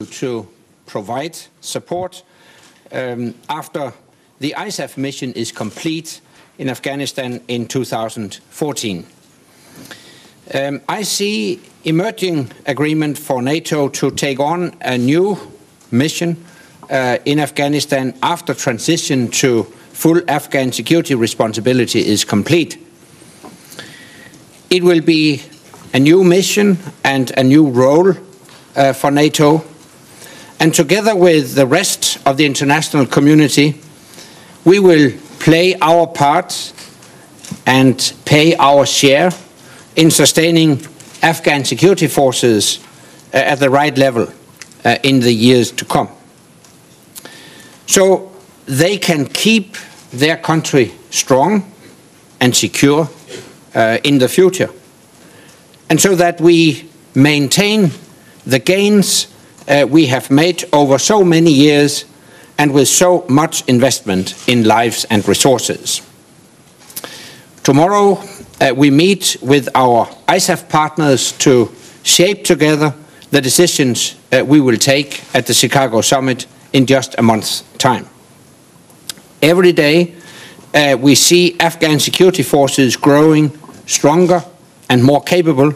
to provide support after the ISAF mission is complete in Afghanistan in 2014. I see emerging agreement for NATO to take on a new mission in Afghanistan after transition to full Afghan security responsibility is complete. It will be a new mission and a new role for NATO, and together with the rest of the international community, we will play our part and pay our share in sustaining Afghan security forces at the right level in the years to come, so they can keep their country strong and secure in the future, and so that we maintain the gains we have made over so many years and with so much investment in lives and resources. Tomorrow we meet with our ISAF partners to shape together the decisions we will take at the Chicago summit in just a month's time. Every day we see Afghan security forces growing stronger and more capable.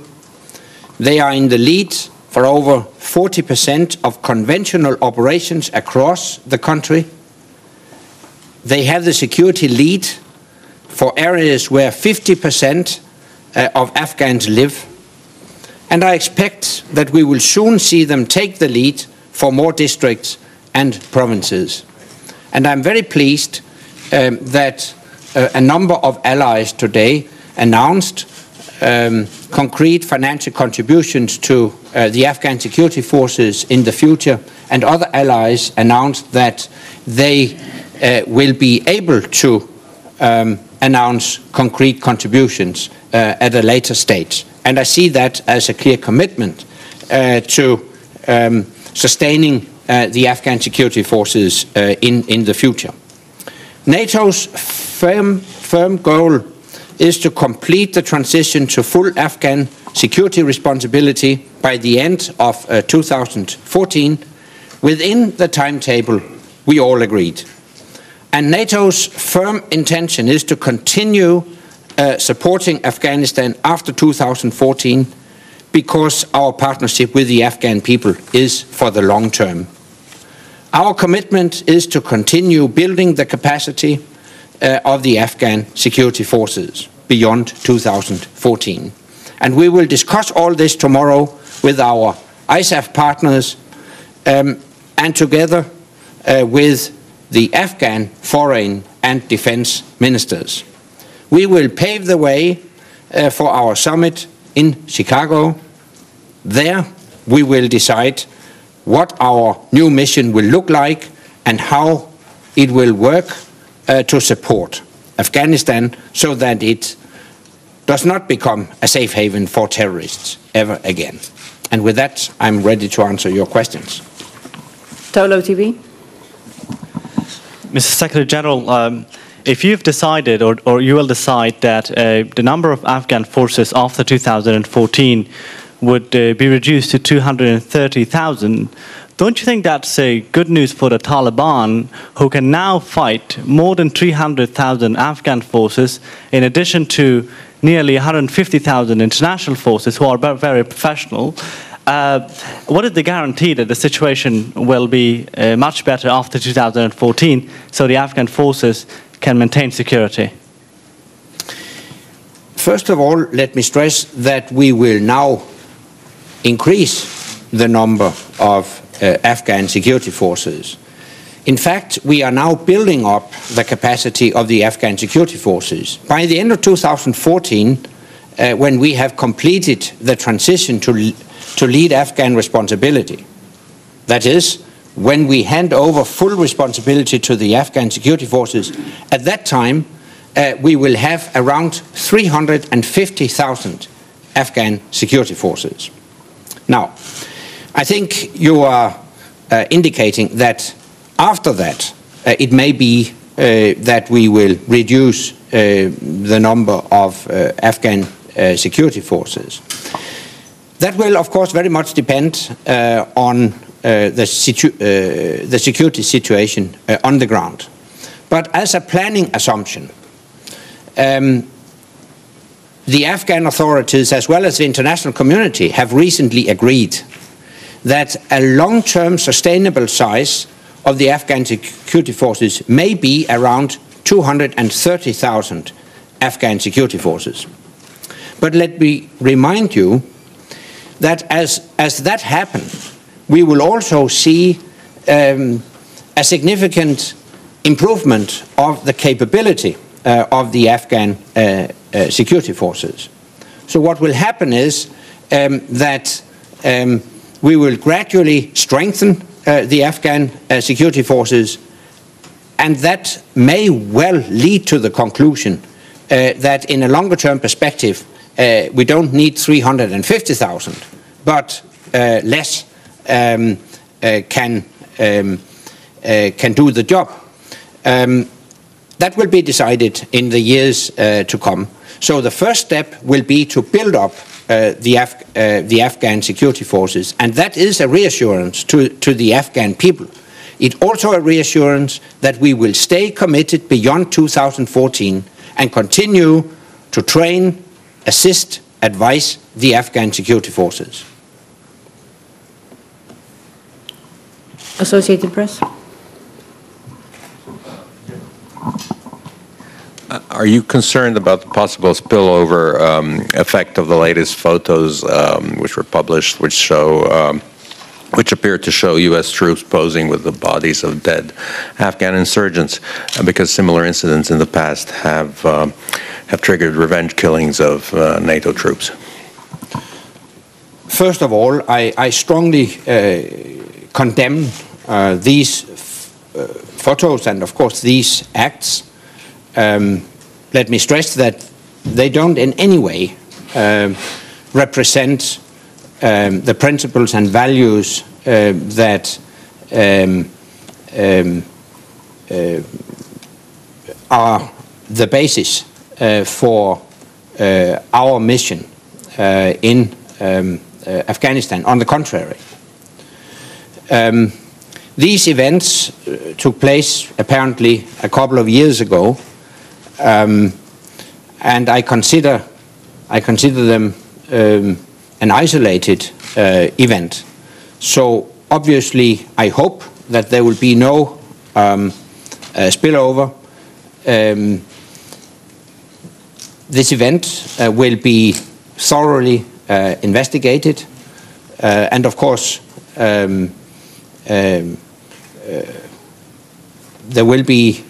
They are in the lead for over 40% of conventional operations across the country. They have the security lead for areas where 50% of Afghans live. And I expect that we will soon see them take the lead for more districts and provinces. And I'm very pleased that a number of allies today announced concrete financial contributions to the Afghan security forces in the future, and other allies announced that they will be able to announce concrete contributions at a later stage. And I see that as a clear commitment to sustaining the Afghan security forces in the future. NATO's firm goal is to complete the transition to full Afghan security responsibility by the end of 2014 within the timetable we all agreed. And NATO's firm intention is to continue supporting Afghanistan after 2014 because our partnership with the Afghan people is for the long term. Our commitment is to continue building the capacity of the Afghan security forces beyond 2014. And we will discuss all this tomorrow with our ISAF partners and together with the Afghan foreign and defense ministers. We will pave the way for our summit in Chicago. There we will decide what our new mission will look like and how it will work to support Afghanistan so that it does not become a safe haven for terrorists ever again. And with that, I'm ready to answer your questions. Tolo TV. Mr. Secretary General, if you've decided or you will decide that the number of Afghan forces after 2014 would be reduced to 230,000, don't you think that's good news for the Taliban, who can now fight more than 300,000 Afghan forces, in addition to nearly 150,000 international forces who are very professional? What is the guarantee that the situation will be much better after 2014 so the Afghan forces can maintain security? First of all, let me stress that we will now increase the number of Afghan security forces. In fact, we are now building up the capacity of the Afghan security forces. By the end of 2014, when we have completed the transition to lead Afghan responsibility, that is, when we hand over full responsibility to the Afghan security forces, at that time we will have around 350,000 Afghan security forces. Now, I think you are indicating that after that it may be that we will reduce the number of Afghan security forces. That will, of course, very much depend on the security situation on the ground. But as a planning assumption, the Afghan authorities, as well as the international community, have recently agreed that a long-term sustainable size of the Afghan security forces may be around 230,000 Afghan security forces. But let me remind you that as that happens, we will also see a significant improvement of the capability of the Afghan security forces. So what will happen is that we will gradually strengthen the Afghan security forces, and that may well lead to the conclusion that in a longer-term perspective, we don't need 350,000, but less can do the job. That will be decided in the years to come. So the first step will be to build up the Afghan security forces, and that is a reassurance to the Afghan people. It's also a reassurance that we will stay committed beyond 2014 and continue to train, assist, advise the Afghan security forces. Associated Press. Are you concerned about the possible spillover effect of the latest photos which were published, which appear to show U.S. troops posing with the bodies of dead Afghan insurgents, because similar incidents in the past have triggered revenge killings of NATO troops? First of all, I strongly condemn these photos and, of course, these acts. Let me stress that they don't in any way represent the principles and values that are the basis for our mission in Afghanistan. On the contrary, these events took place apparently a couple of years ago, and I consider them an isolated event. So obviously, I hope that there will be no spillover. This event will be thoroughly investigated, and of course, there will be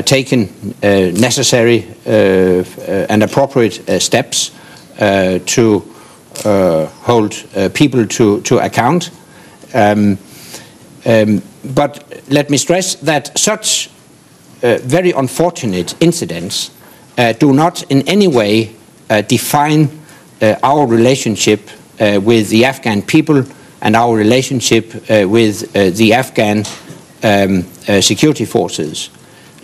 taken necessary and appropriate steps to hold people to account. But let me stress that such very unfortunate incidents do not in any way define our relationship with the Afghan people and our relationship with the Afghan security forces.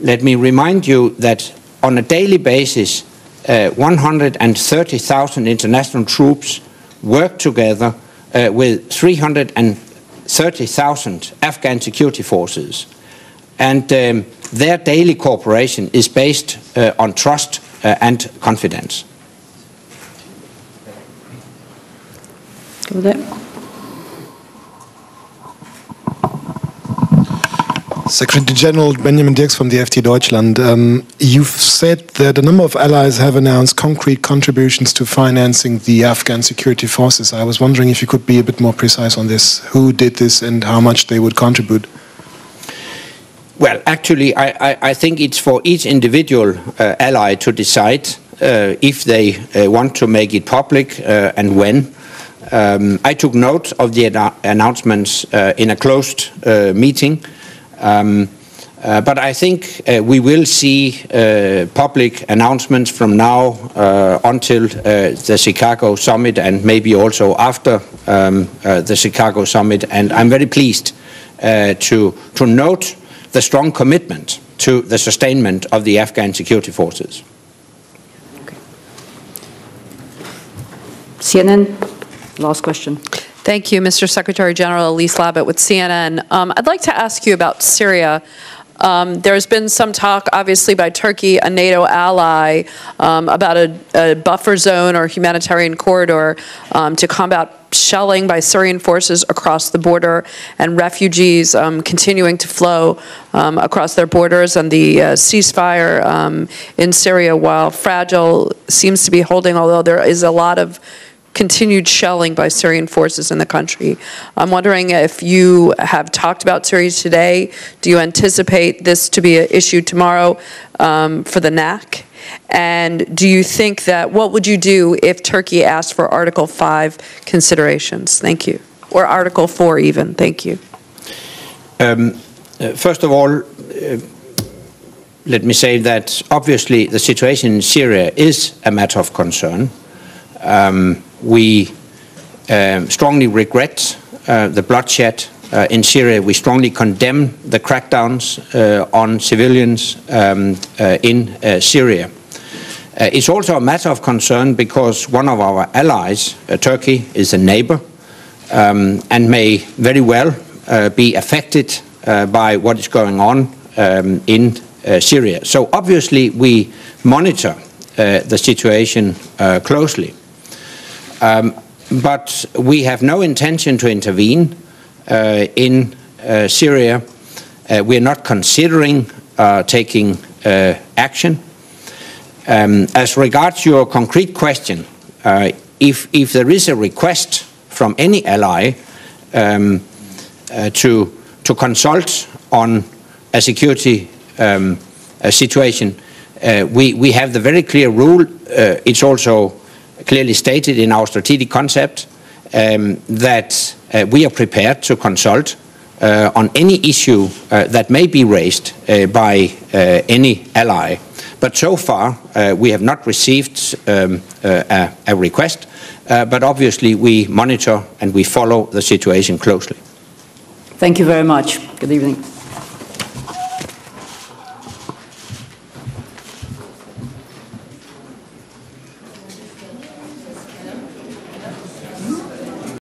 Let me remind you that on a daily basis, 130,000 international troops work together with 330,000 Afghan security forces. And their daily cooperation is based on trust and confidence. Go there. Secretary General Benjamin Dirks from the FT Deutschland. You've said that a number of allies have announced concrete contributions to financing the Afghan security forces. I was wondering if you could be a bit more precise on this. Who did this and how much they would contribute? Well, actually, I think it's for each individual ally to decide if they want to make it public and when. I took note of the announcements in a closed meeting. But I think we will see public announcements from now until the Chicago summit, and maybe also after the Chicago summit. And I'm very pleased to note the strong commitment to the sustainment of the Afghan security forces. Okay. CNN, last question. Thank you, Mr. Secretary General. Elise Labott with CNN. I'd like to ask you about Syria. There's been some talk, obviously, by Turkey, a NATO ally, about a buffer zone or humanitarian corridor to combat shelling by Syrian forces across the border and refugees continuing to flow across their borders, and the ceasefire in Syria, while fragile, seems to be holding, although there is a lot of continued shelling by Syrian forces in the country. I'm wondering if you have talked about Syria today. Do you anticipate this to be an issue tomorrow for the NAC? And do you think that, what would you do if Turkey asked for Article 5 considerations? Thank you. Or Article 4 even. Thank you. First of all, let me say that obviously the situation in Syria is a matter of concern. We strongly regret the bloodshed in Syria. We strongly condemn the crackdowns on civilians in Syria. It's also a matter of concern because one of our allies, Turkey, is a neighbor and may very well be affected by what is going on in Syria. So obviously we monitor the situation closely. But we have no intention to intervene in Syria. We are not considering taking action. As regards your concrete question, if there is a request from any ally to consult on a security situation, we have the very clear rule. It's also clearly stated in our strategic concept that we are prepared to consult on any issue that may be raised by any ally. But so far, we have not received a request, but obviously we monitor and we follow the situation closely. Thank you very much. Good evening.